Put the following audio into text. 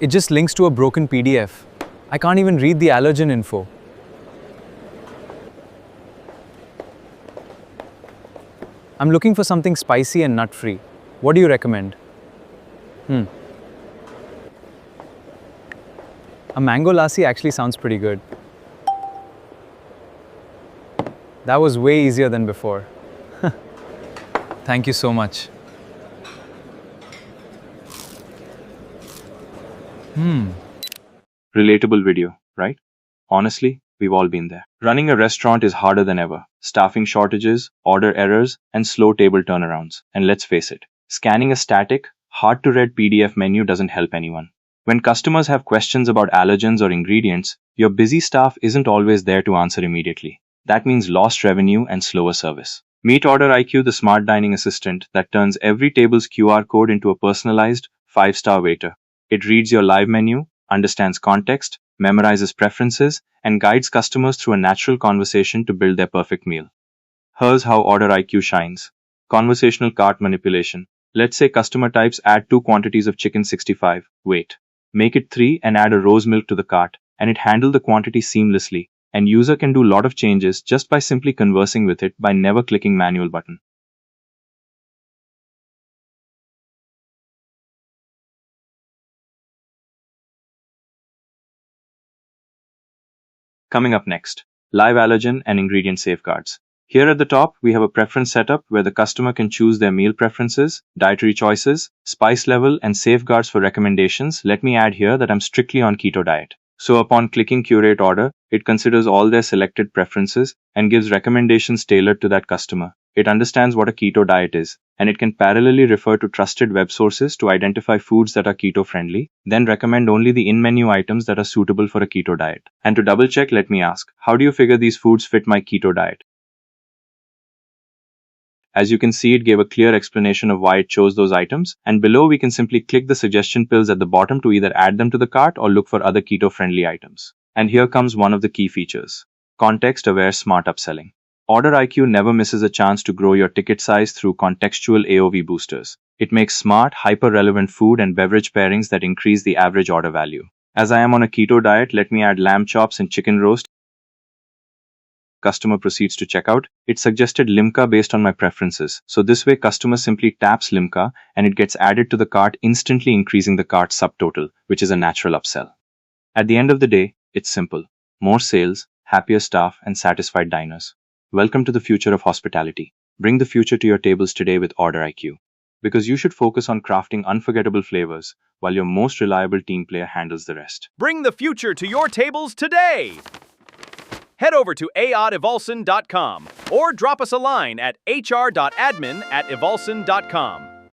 It just links to a broken PDF. I can't even read the allergen info. I'm looking for something spicy and nut-free. What do you recommend? A mango lassi actually sounds pretty good. That was way easier than before. Thank you so much. Relatable video, right? Honestly, we've all been there. Running a restaurant is harder than ever. Staffing shortages, order errors, and slow table turnarounds. And let's face it, scanning a static, hard-to-read PDF menu doesn't help anyone. When customers have questions about allergens or ingredients, your busy staff isn't always there to answer immediately. That means lost revenue and slower service. Meet Order IQ, the smart dining assistant that turns every table's QR code into a personalized, 5-star waiter. It reads your live menu, understands context, memorizes preferences, and guides customers through a natural conversation to build their perfect meal. Here's how Order IQ shines. Conversational cart manipulation. Let's say customer types add 2 quantities of chicken 65. Wait. Make it 3 and add a rose milk to the cart, and it handles the quantity seamlessly. And user can do a lot of changes just by simply conversing with it by never clicking manual button. Coming up next, live allergen and ingredient safeguards. Here at the top, we have a preference setup where the customer can choose their meal preferences, dietary choices, spice level, and safeguards for recommendations. Let me add here that I'm strictly on keto diet. So upon clicking curate order, it considers all their selected preferences and gives recommendations tailored to that customer. It understands what a keto diet is, and it can parallelly refer to trusted web sources to identify foods that are keto friendly, then recommend only the in-menu items that are suitable for a keto diet. And to double check, let me ask, how do you figure these foods fit my keto diet? As you can see, it gave a clear explanation of why it chose those items, and below we can simply click the suggestion pills at the bottom to either add them to the cart or look for other keto-friendly items. And here comes one of the key features: context-aware smart upselling. Order IQ never misses a chance to grow your ticket size through contextual AOV boosters. It makes smart, hyper-relevant food and beverage pairings that increase the average order value. As I am on a keto diet, let me add lamb chops and chicken roast. Customer proceeds to checkout. It suggested Limca based on my preferences. So this way customer simply taps Limca and it gets added to the cart, instantly increasing the cart subtotal, which is a natural upsell. At the end of the day, it's simple. More sales, happier staff, and satisfied diners. Welcome to the future of hospitality. Bring the future to your tables today with Order IQ. Because you should focus on crafting unforgettable flavors while your most reliable team player handles the rest. Bring the future to your tables today! Head over to aodevolson.com or drop us a line at hr.admin@evolson.com.